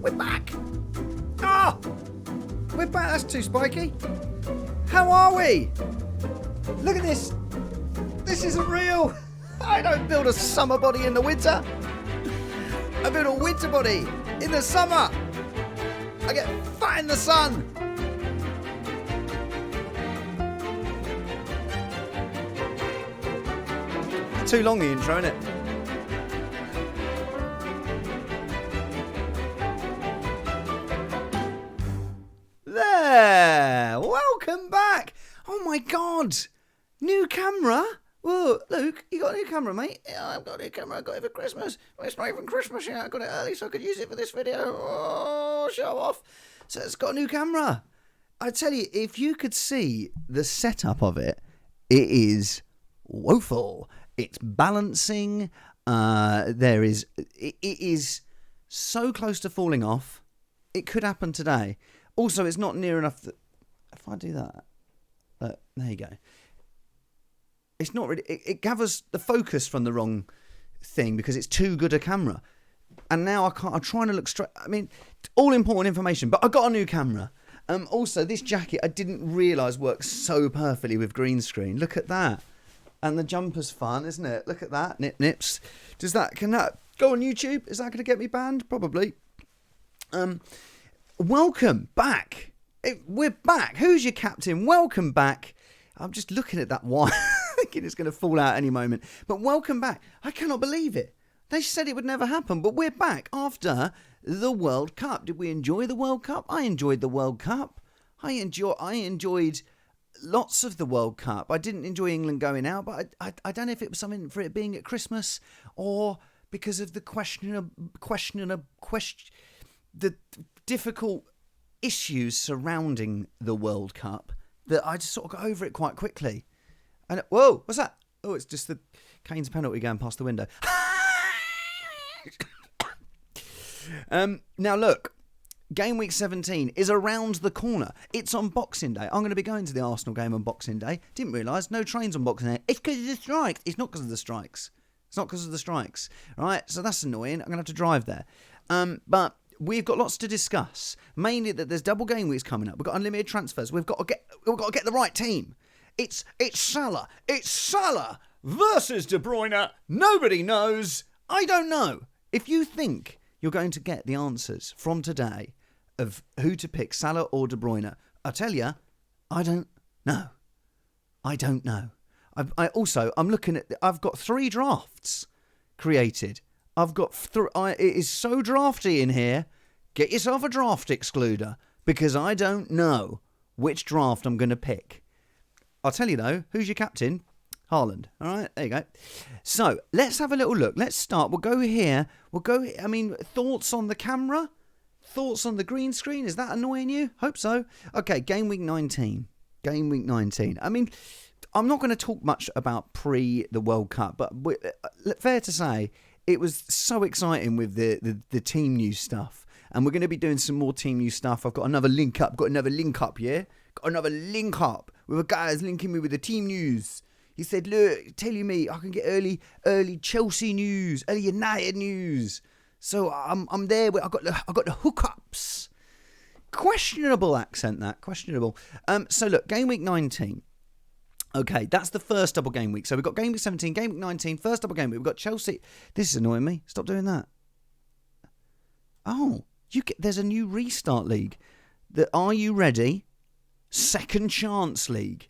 We're back. Oh, we're back. That's too spiky. How are we? Look at this. This isn't real. I don't build a summer body in the winter. I build a winter body in the summer. I get fat in the sun. Too long the intro, innit? There! Welcome back! Oh my god! New camera? Whoa, Luke, you got a new camera, mate? Yeah, I've got a new camera. I got it for Christmas. Well, it's not even Christmas yet. I got it early so I could use it for this video. Oh, show off. So it's got a new camera. I tell you, if you could see the setup of it, it is woeful. It's balancing. It is so close to falling off. It could happen today. Also, it's not near enough that if I do that, there you go. It's not really. It gathers the focus from the wrong thing because it's too good a camera. And now I can't. I'm trying to look straight. I mean, all important information. But I got a new camera. Also, this jacket I didn't realise works so perfectly with green screen. Look at that. And the jumper's fun, isn't it? Look at that. Nips. Can that go on YouTube? Is that going to get me banned? Probably. Welcome back. We're back. Who's your captain? Welcome back. I'm just looking at that wire, thinking it's going to fall out any moment. But welcome back. I cannot believe it. They said it would never happen, but we're back after the World Cup. Did we enjoy the World Cup? I enjoyed the World Cup. I enjoyed lots of the World Cup. I didn't enjoy England going out, but I don't know if it was something for it being at Christmas or because of the the difficult issues surrounding the World Cup that I just sort of got over it quite quickly. And whoa, what's that? Oh, it's just the Kane's penalty going past the window. Now look. Game week 17 is around the corner. It's on Boxing Day. I'm going to be going to the Arsenal game on Boxing Day. Didn't realise. No trains on Boxing Day. It's because of the strikes. It's not because of the strikes. It's not because of the strikes. Right? So that's annoying. I'm going to have to drive there. But we've got lots to discuss. Mainly that there's double game weeks coming up. We've got unlimited transfers. We've got to get the right team. It's Salah. It's Salah versus De Bruyne. Nobody knows. I don't know. If you think you're going to get the answers from today of who to pick, Salah or De Bruyne, I tell you, I don't know. I don't know. I'm looking at. I've got 3 drafts created. I've got. It is so drafty in here. Get yourself a draft excluder because I don't know which draft I'm going to pick. I'll tell you though. Who's your captain? Haaland. All right, there you go. So let's have a little look. Let's start. We'll go here. Thoughts on the camera? Thoughts on the green screen? Is that annoying you? Hope so. Okay, game week 19. Game week 19. I mean, I'm not going to talk much about the World Cup, but fair to say, it was so exciting with the team news stuff. And we're going to be doing some more team news stuff. I've got another link up. Got another link up with a guy who's linking me with the team news. He said, look, telling me I can get early Chelsea news, early United news. So I'm there. I got the hookups. Questionable accent, that. Questionable. So look, game week 19. Okay, that's the first double game week. So we've got game week 17, game week 19, first double game week. We've got Chelsea. This is annoying me. Stop doing that. Oh, there's a new restart league. The Are You Ready? Second Chance League.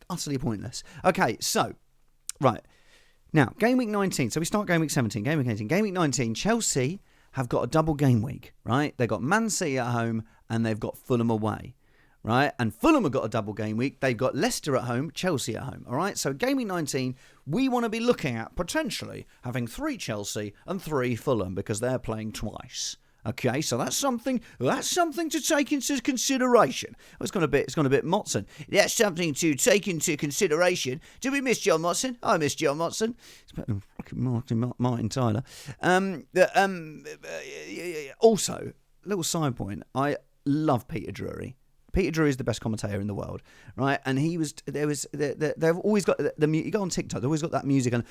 Utterly pointless. Okay, so, right. Now, game week 19. So we start game week 17, game week 18. Game week 19, Chelsea have got a double game week, right? They've got Man City at home and they've got Fulham away, right? And Fulham have got a double game week. They've got Leicester at home, Chelsea at home, all right? So game week 19, we want to be looking at potentially having 3 Chelsea and 3 Fulham because they're playing twice. Okay, so that's something to take into consideration. Oh, it's gone a bit Motson. That's something to take into consideration. Did we miss John Motson? I missed John Motson. It's better than fucking Martin Tyler. Also, little side point. I love Peter Drury. Peter Drury is the best commentator in the world, right? And they've always got the you go on TikTok, they've always got that music and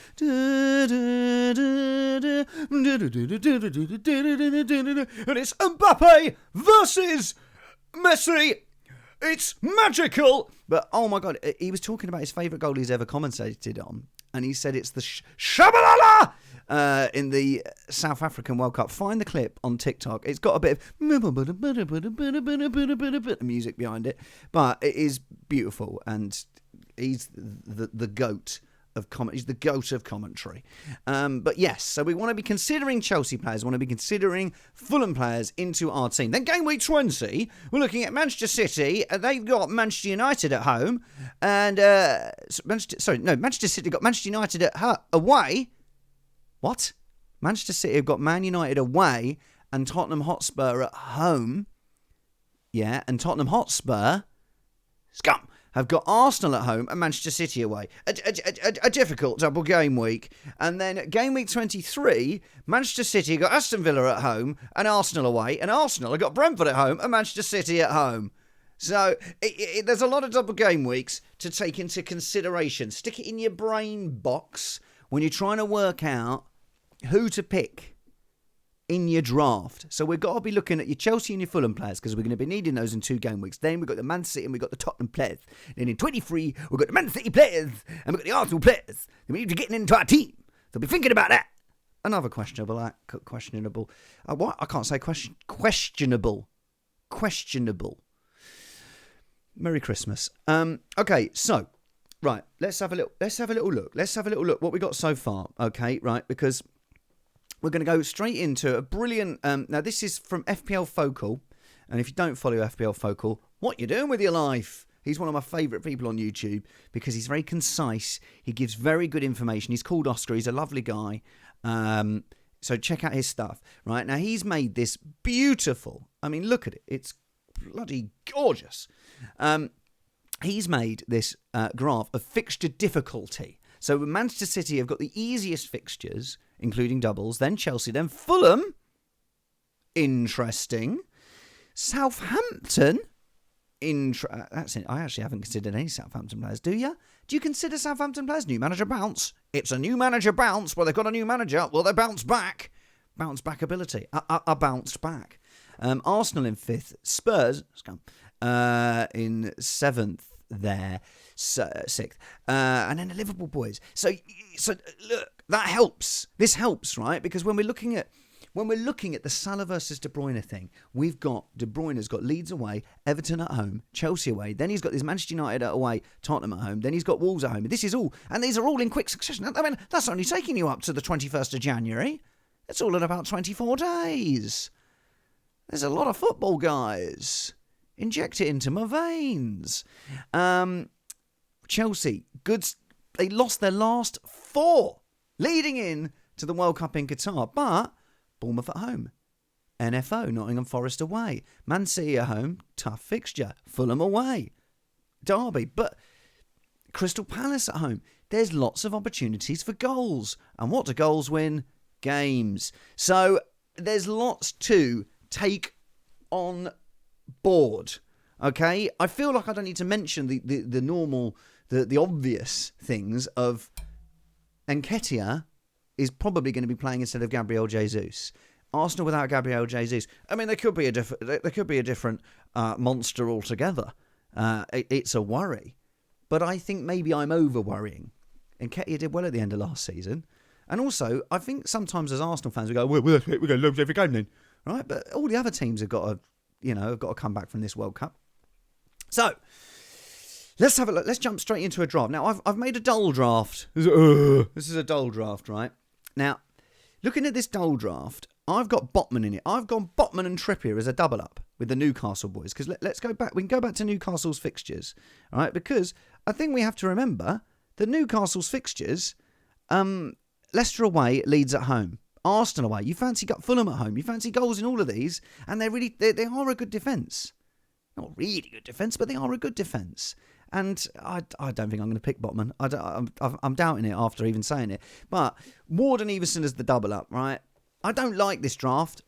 it's Mbappe versus Messi. It's magical. But oh my God, he was talking about his favourite goal he's ever commentated on, and he said it's the Shabalala in the South African World Cup. Find the clip on TikTok. It's got a bit of music behind it, but it is beautiful, and he's the GOAT of he's the GOAT of commentary. But yes, so we want to be considering Chelsea players, want to be considering Fulham players into our team. Then game week 20, we're looking at Manchester City. They've got Manchester United at home, and Manchester City got Manchester United away. What? Manchester City have got Man United away and Tottenham Hotspur at home. Yeah, and Tottenham Hotspur, scum, have got Arsenal at home and Manchester City away. A difficult double game week. And then game week 23, Manchester City got Aston Villa at home and Arsenal away. And Arsenal have got Brentford at home and Manchester City at home. So there's a lot of double game weeks to take into consideration. Stick it in your brain box when you're trying to work out who to pick in your draft. So we've got to be looking at your Chelsea and your Fulham players, because we're going to be needing those in 2 game weeks. Then we've got the Man City and we've got the Tottenham players. Then in 23, we've got the Man City players and we've got the Arsenal players. Then we need to get into our team. So be thinking about that. Another questionable. What? I can't say questionable. Questionable. Merry Christmas. Okay, so right, let's have a little look. Let's have a little look what we got so far. Okay, right, because we're going to go straight into a brilliant... now, this is from FPL Focal. And if you don't follow FPL Focal, what you doing with your life? He's one of my favourite people on YouTube because he's very concise. He gives very good information. He's called Oscar. He's a lovely guy. So check out his stuff. Right, now, he's made this beautiful... I mean, look at it. It's bloody gorgeous. He's made this graph of fixture difficulty. So Manchester City have got the easiest fixtures, including doubles, then Chelsea, then Fulham. Interesting. Southampton. That's it. I actually haven't considered any Southampton players, do you? Do you consider Southampton players? New manager bounce. It's a new manager bounce. Well, they've got a new manager. Well, they bounce back. Bounce back ability. Bounced back. Arsenal in 5th. Spurs in 7th there. 6th. And then the Liverpool boys. So look, that helps. This helps, right? Because when we're looking at the Salah versus De Bruyne thing, we've got De Bruyne's got Leeds away, Everton at home, Chelsea away. Then he's got this Manchester United away, Tottenham at home. Then he's got Wolves at home. These are all in quick succession. I mean, that's only taking you up to the 21st of January. It's all in about 24 days. There's a lot of football, guys. Inject it into my veins. Chelsea, they lost their last 4 leading in to the World Cup in Qatar, but Bournemouth at home, NFO, Nottingham Forest away, Man City at home, tough fixture, Fulham away, Derby, but Crystal Palace at home. There's lots of opportunities for goals, and what do goals win? Games. So there's lots to take on board. Okay, I feel like I don't need to mention the normal, the obvious things of Nketiah is probably going to be playing instead of Gabriel Jesus. Arsenal without Gabriel Jesus. I mean, there could be a different monster altogether. It's a worry, but I think maybe I'm over worrying. Nketiah did well at the end of last season, and also I think sometimes as Arsenal fans we go, we're going to lose every game then, right? But all the other teams have got to come back from this World Cup. So let's have a look. Let's jump straight into a draft. Now I've made a dull draft. This is a dull draft, right? Now, looking at this dull draft, I've got Botman in it. I've gone Botman and Trippier as a double up with the Newcastle boys, because let's go back. We can go back to Newcastle's fixtures, all right? Because I think we have to remember that Newcastle's fixtures, Leicester away, Leeds at home, Arsenal away. You fancy got Fulham at home. You fancy goals in all of these, and they are a good defence. Not really good defence, but they are a good defence. And I don't think I'm going to pick Botman. I'm doubting it after even saying it. But Ward and Everson as the double up, right? I don't like this draft.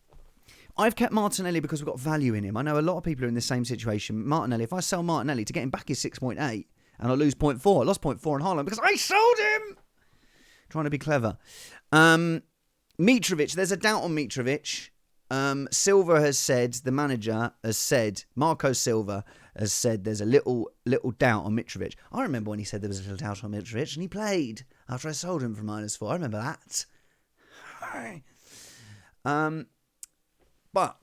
I've kept Martinelli because we've got value in him. I know a lot of people are in the same situation. Martinelli, if I sell Martinelli, to get him back is 6.8 and I lose 0.4. I lost 0.4 on Haaland because I sold him. Trying to be clever. Mitrovic, there's a doubt on Mitrovic. Silva has said, the manager has said, Marco Silva has said there's a little doubt on Mitrovic. I remember when he said there was a little doubt on Mitrovic and he played after I sold him for -4. I remember that. But,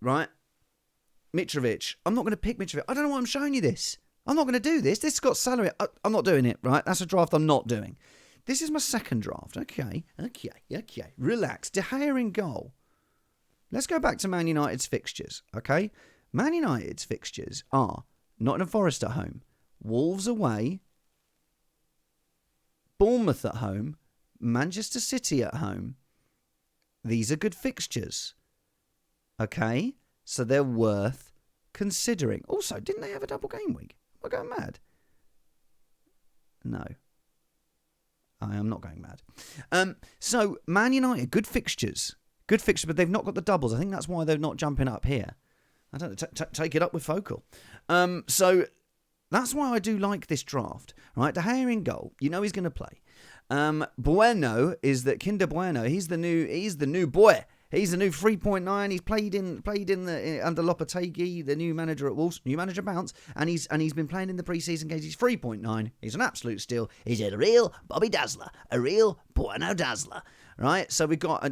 right, Mitrovic, I'm not going to pick Mitrovic. I don't know why I'm showing you this. I'm not going to do this. This has got salary. I'm not doing it, right? That's a draft I'm not doing. This is my second draft. Okay. Relax. De Gea in goal. Let's go back to Man United's fixtures, okay? Man United's fixtures are Nottingham Forest at home, Wolves away, Bournemouth at home, Manchester City at home. These are good fixtures, okay? So they're worth considering. Also, didn't they have a double game week? Am I going mad? No. I am not going mad. So, Man United, good fixtures. Good fixture, but they've not got the doubles. I think that's why they're not jumping up here. I don't know. Take it up with Focal. So that's why I do like this draft. Right, De Gea in goal. You know he's going to play. Bueno is that Kinder Bueno. He's the new boy. He's the new 3.9. He's played under Lopetegui, the new manager at Wolves. New manager bounce, and he's been playing in the pre-season games. He's 3.9. He's an absolute steal. He's a real Bobby Dazzler, a real Bueno Dazzler. Right, so we've got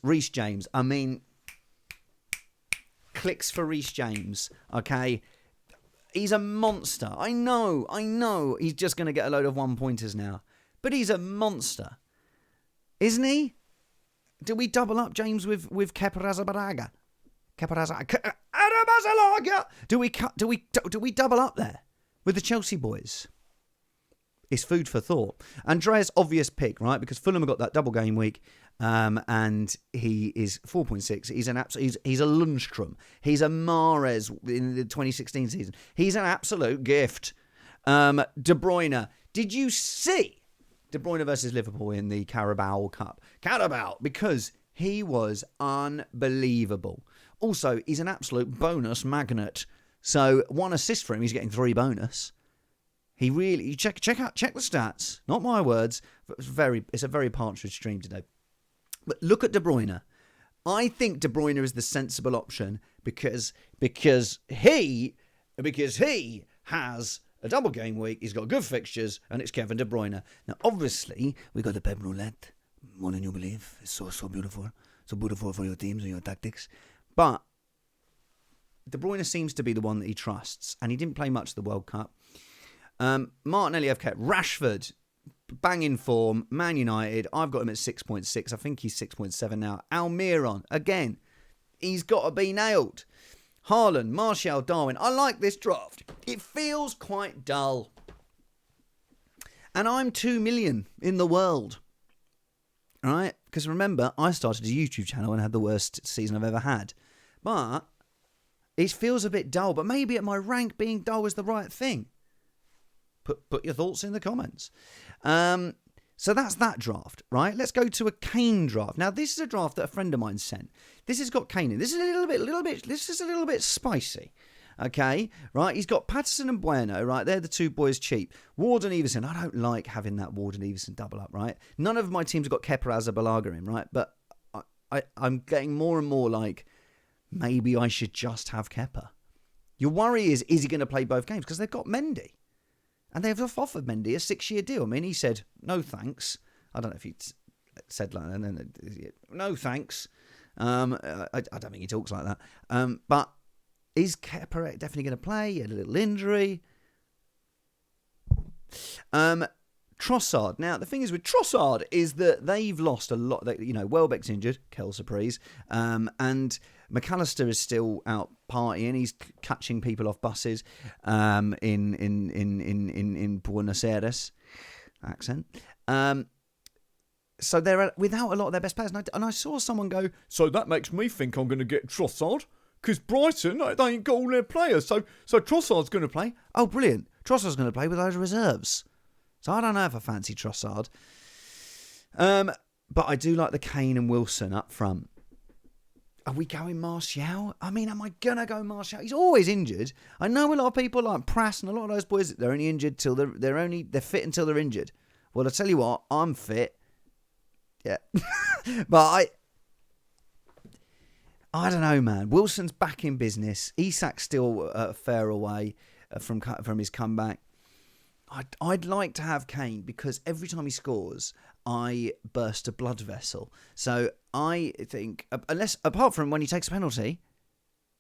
Reece James. I mean, clicks for Reece James, okay? He's a monster. I know. He's just going to get a load of one-pointers now. But he's a monster. Isn't he? Do we double up James with Kepa Arrizabalaga? Do we double up there with the Chelsea boys? It's food for thought. Andreas, obvious pick, right? Because Fulham have got that double game week, and he is 4.6. He's a Lundstrom. He's a Mahrez in the 2016 season. He's an absolute gift. De Bruyne. Did you see De Bruyne versus Liverpool in the Carabao Cup? Because he was unbelievable. Also, he's an absolute bonus magnet. So 1 assist for him, he's getting 3 bonus. He really check the stats. Not my words. It's a very Partridge stream today. But look at De Bruyne. I think De Bruyne is the sensible option because he has a double game week. He's got good fixtures, and it's Kevin De Bruyne. Now, obviously, we got the Pep Roulette. More than you believe. It's so beautiful. So beautiful for your teams and your tactics. But De Bruyne seems to be the one that he trusts, and he didn't play much of the World Cup. Martinelli I've kept. Rashford, banging form. Man United, I've got him at 6.6. I think he's 6.7 now. Almiron, again, he's got to be nailed. Haaland, Martial, Darwin. I like this draft. It feels quite dull. And I'm 2 million in the world. All right? Because remember, I started a YouTube channel and had the worst season I've ever had. But it feels a bit dull. But maybe at my rank, being dull is the right thing. Put your thoughts in the comments. So that's that draft, right? Let's go to a Kane draft. Now, this is a draft that a friend of mine sent. This has got Kane in. This is a little bit spicy. Okay, right? He's got Patterson and Bueno, right? They're the two boys cheap. Ward and Everson. I don't like having that Ward and Everson double up, right? None of my teams have got Kepa Arrizabalaga in, right? But I'm getting more and more like maybe I should just have Kepa. Your worry is he going to play both games? Because they've got Mendy. And they've offered Mendy a 6-year deal. I mean, he said, no thanks. I don't know if he said like that. No thanks. I don't think he talks like that. But is Kepa definitely going to play? He had a little injury. Trossard. Now, the thing is with Trossard is that they've lost a lot. Welbeck's injured. Quelle surprise. And McAllister is still out partying. He's catching people off buses in Buenos Aires accent. So they're without a lot of their best players. And I saw someone go, so that makes me think I'm going to get Trossard because Brighton, they ain't got all their players. So Trossard's going to play. Oh, brilliant. Trossard's going to play with those reserves. So I don't know if I fancy Trossard. But I do like the Kane and Wilson up front. Are we going Martial? I mean, am I going to go Martial? He's always injured. I know a lot of people like Prass and a lot of those boys, they're only injured till they're fit until they're injured. Well, I tell you what, I'm fit. Yeah. But I don't know, man. Wilson's back in business. Isak's still fair away from his comeback. I'd like to have Kane because every time he scores, I burst a blood vessel. So I think, apart from when he takes a penalty,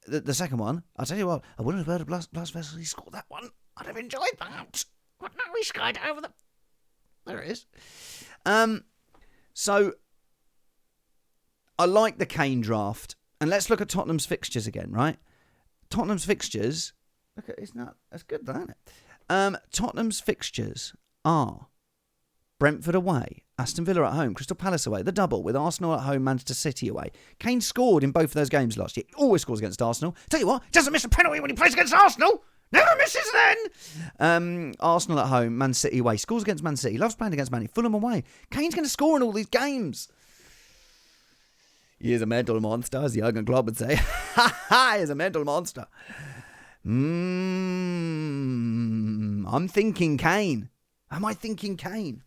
the second one, I'll tell you what, I wouldn't have burst a blood vessel. He scored that one. I'd have enjoyed that. But no, he skied over the... There it is. So I like the Kane draft. And let's look at Tottenham's fixtures again, right? Tottenham's fixtures... Look at it's not... That's good, though, isn't it? Tottenham's fixtures are Brentford away, Aston Villa at home, Crystal Palace away, the double with Arsenal at home, Manchester City away. Kane scored in both of those games last year. He always scores against Arsenal. Tell you what, he doesn't miss a penalty when he plays against Arsenal. Never misses then. Arsenal at home, Man City away. Scores against Man City. Loves playing against Man City. Fulham away. Kane's going to score in all these games. He is a mental monster, as Jurgen Klopp would say. He is a mental monster. I'm thinking Kane. Am I thinking Kane?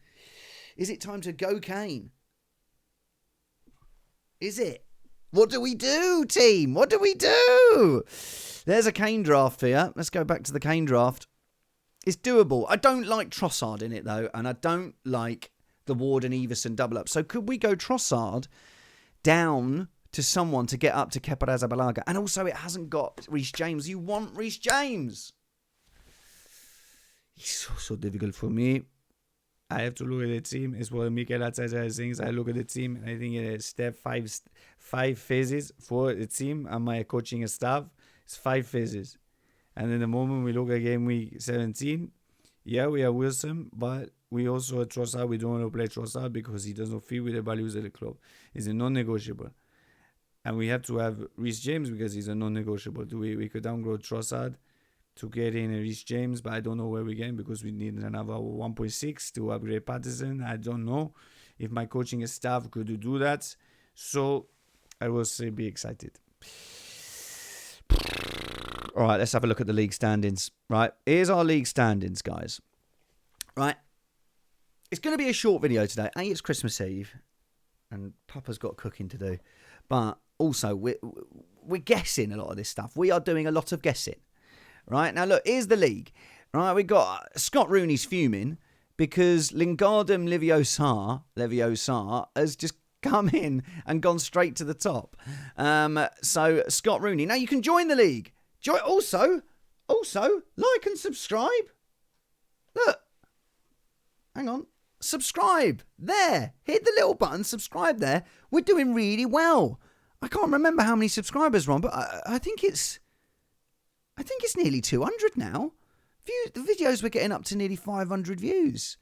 Is it time to go Kane? Is it? What do we do, team? What do we do? There's a Kane draft here. Let's go back to the Kane draft. It's doable. I don't like Trossard in it, though, and I don't like the Ward and Everson double up. So could we go Trossard down to someone to get up to Kepa Arrizabalaga? And also, it hasn't got Reece James. You want Reece James. It's so difficult for me. I have to look at the team. It's what Mikel Arteta thinks. I look at the team, and I think it is five phases for the team and my coaching staff. It's 5 phases. And in the moment we look at game week 17, yeah, we are Wilson, but we also at Trossard. We don't want to play Trossard because he doesn't fit with the values of the club. He's a non-negotiable. And we have to have Reece James because he's a non-negotiable. We could downgrade Trossard to get in a Reece James, but I don't know where we get because we need another 1.6 to upgrade Patterson. I don't know if my coaching staff could do that. So I will say be excited. All right, let's have a look at the league standings. Right, here's our league standings, guys. Right, it's going to be a short video today. It's Christmas Eve, and Papa's got cooking to do. But also, we're guessing a lot of this stuff. We are doing a lot of guessing. Right, now look, here's the league. Right, we got Scott Rooney's fuming because Lingardum Leviosa has just come in and gone straight to the top. So Scott Rooney. Now you can join the league. Also, like and subscribe. Look, hang on, subscribe there. Hit the little button, subscribe there. We're doing really well. I can't remember how many subscribers we're on, but I think it's nearly 200 now. The videos we're getting up to nearly 500 views.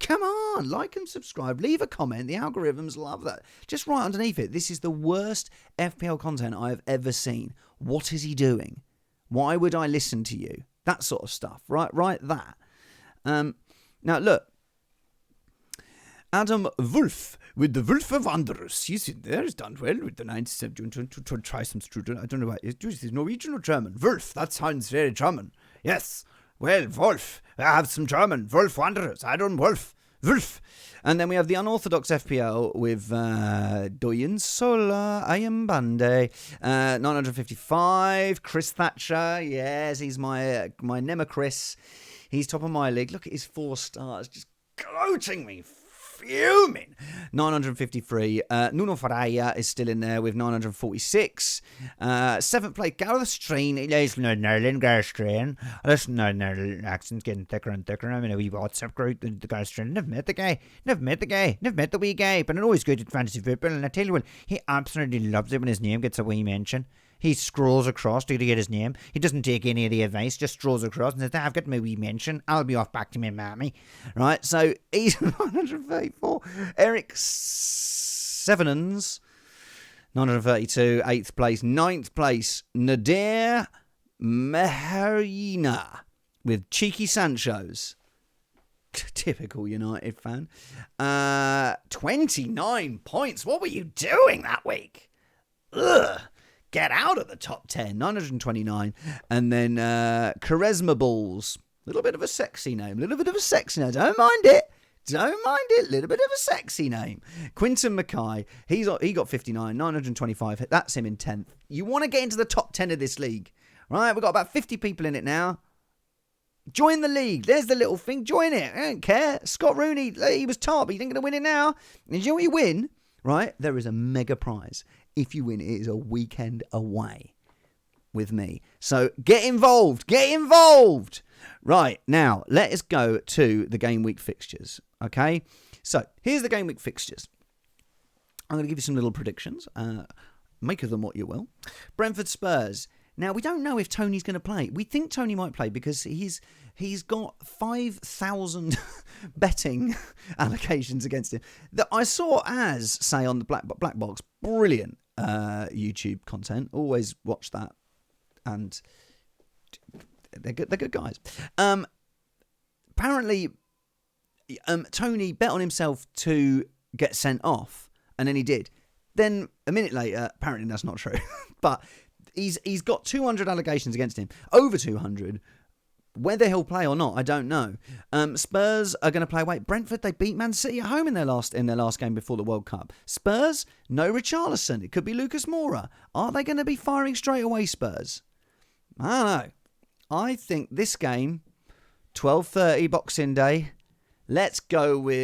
Come on, like and subscribe. Leave a comment. The algorithms love that. Just right underneath it. This is the worst FPL content I have ever seen. What is he doing? Why would I listen to you? That sort of stuff. Right, that. Now, look. Adam Wolf with the Wolf of Wanderers. He's in there. He's done well with the 97. To try some strudel. I don't know why. Is it Norwegian or German? Wolf. That sounds very German. Yes. Well, Wolf. I have some German. Wolf Wanderers. Adam Wolf. Wolf. And then we have the unorthodox FPL with Doyen Sola, Ayam Bande, 955. Chris Thatcher. Yes, he's my Nema Chris. He's top of my league. Look at his 4 stars. Just gloating me. Fuming. 953. Nuno Ferreira is still in there with 946. 7th place, Gareth Strain. There's no Lingard Strain. Listen, no accent's getting thicker and thicker. I'm in a wee WhatsApp group. The Gareth Strain. Never met the guy. Never met the wee guy. But I know he's good at fantasy football. And I tell you what, he absolutely loves it when his name gets a wee mention. He scrolls across to get his name. He doesn't take any of the advice, just strolls across and says, I've got my wee mention. I'll be off back to my mammy. Right, so he's 934. Eric Sevenans, 932. 8th place. 9th place, Nadir Meharina with Cheeky Sancho's. Typical United fan. 29 points. What were you doing that week? Ugh. Get out of the top 10, 929. And then Charisma Balls. A little bit of a sexy name. Don't mind it. Little bit of a sexy name. Quinton Mackay. He got 59, 925. That's him in 10th. You want to get into the top 10 of this league. Right, we've got about 50 people in it now. Join the league. There's the little thing. Join it. I don't care. Scott Rooney, he was top. He ain't going to win it now. And you know what you win? Right? There is a mega prize. If you win, it is a weekend away with me. So get involved. Get involved. Right, now, let us go to the game week fixtures. Okay? So, here's the game week fixtures. I'm going to give you some little predictions. Make of them what you will. Brentford Spurs. Now, we don't know if Tony's going to play. We think Tony might play because he's got 5,000 betting allocations against him that I saw as, say, on the Black Box. Brilliant YouTube content. Always watch that. And they're good guys. Apparently, Tony bet on himself to get sent off, and then he did. Then, a minute later, apparently that's not true. But he's got 200 allegations against him. Over 200. Whether he'll play or not, I don't know. Spurs are going to play away. Brentford, they beat Man City at home in their last game before the World Cup. Spurs, no Richarlison. It could be Lucas Moura. Are they going to be firing straight away, Spurs? I don't know. I think this game, 12:30 Boxing Day, let's go with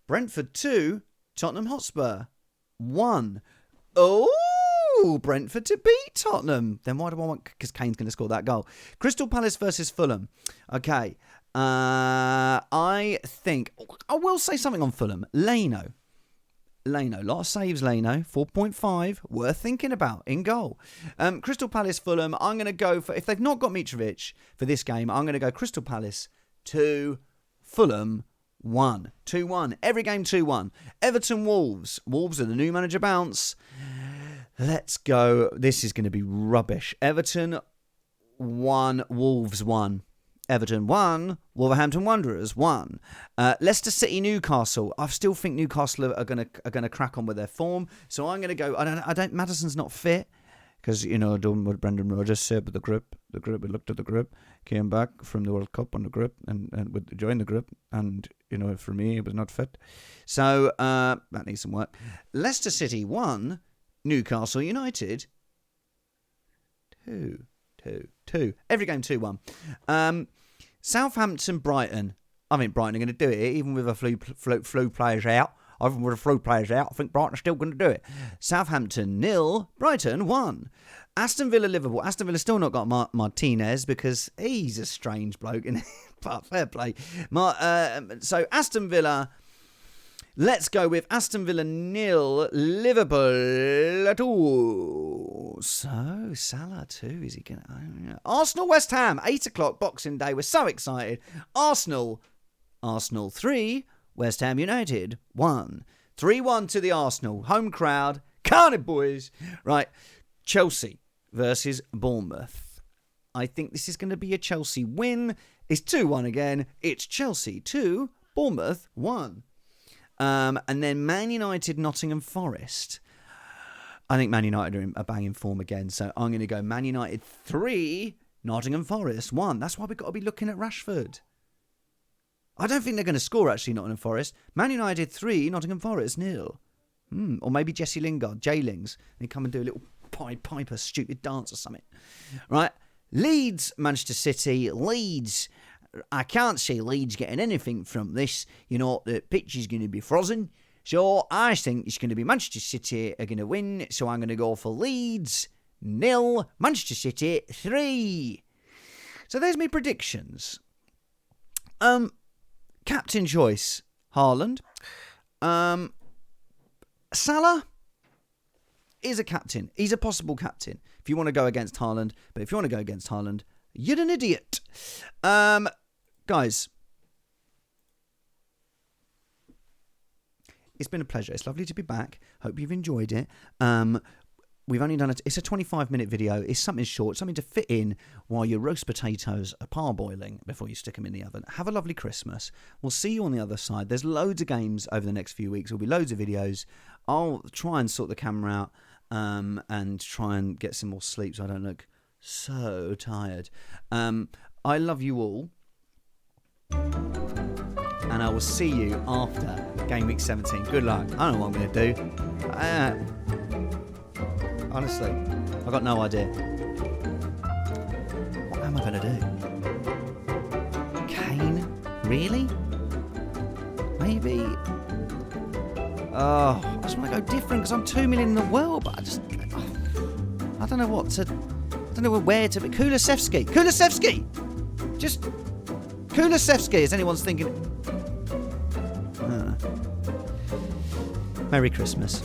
Brentford 2, Tottenham Hotspur 1. Oh, Brentford to beat Tottenham. Then why do I want... Because Kane's going to score that goal. Crystal Palace versus Fulham. Okay. I think... I will say something on Fulham. Leno. Lot of saves, Leno. 4.5. Worth thinking about. In goal. Crystal Palace, Fulham. I'm going to go for... If they've not got Mitrovic for this game, I'm going to go Crystal Palace 2, Fulham 1. 2-1. Every game 2-1. Everton, Wolves. Wolves are the new manager bounce. Let's go. This is going to be rubbish. Everton 1, Wolves 1. Everton 1, Wolverhampton Wanderers 1. Leicester City, Newcastle. I still think Newcastle are going to crack on with their form. So I'm going to go. I don't. Maddison's not fit because doing what Brendan Rodgers said with the group. We looked at the group, came back from the World Cup on the group and joined the group. And for me, it was not fit. So that needs some work. Leicester City 1. Newcastle United 2. Every game 2-1. Southampton Brighton. I think Brighton are going to do it even with a flu players out. Even with the flu players out, I think Brighton are still going to do it. Southampton 0, Brighton 1. Aston Villa Liverpool. Aston Villa still not got Martinez because he's a strange bloke. But fair play. So Aston Villa. Let's go with Aston Villa 0, Liverpool 2. So, Salah 2, is he going to... Arsenal West Ham, 8 o'clock Boxing Day. We're so excited. Arsenal 3, West Ham United 1. 3-1 to the Arsenal. Home crowd. Carney boys. Right, Chelsea versus Bournemouth. I think this is going to be a Chelsea win. It's 2-1 again. It's Chelsea 2, Bournemouth 1. And then Man United, Nottingham Forest. I think Man United are banging form again. So I'm going to go Man United 3, Nottingham Forest 1. That's why we've got to be looking at Rashford. I don't think they're going to score, actually, Nottingham Forest. Man United 3, Nottingham Forest 0. Or maybe Jesse Lingard, J-Lings. And come and do a little Pied Piper stupid dance or something. Right. Leeds, Manchester City. Leeds... I can't see Leeds getting anything from this. The pitch is going to be frozen. So I think it's going to be Manchester City are going to win. So I'm going to go for Leeds 0, Manchester City 3. So there's my predictions. Captain choice, Haaland. Salah is a captain. He's a possible captain if you want to go against Haaland. But if you want to go against Haaland, you're an idiot. Guys, it's been a pleasure. It's lovely to be back. Hope you've enjoyed it. We've only done it. It's a 25-minute video. It's something short, something to fit in while your roast potatoes are parboiling before you stick them in the oven. Have a lovely Christmas. We'll see you on the other side. There's loads of games over the next few weeks. There'll be loads of videos. I'll try and sort the camera out and try and get some more sleep so I don't look so tired. I love you all. And I will see you after Game Week 17. Good luck. I don't know what I'm going to do. Honestly, I've got no idea. What am I going to do? Kane? Really? Maybe. Oh, I just want to go different because I'm 2 million in the world, but I don't know what to. I don't know where to. Kulusevski. Just Kulusevski. As anyone's thinking. Merry Christmas.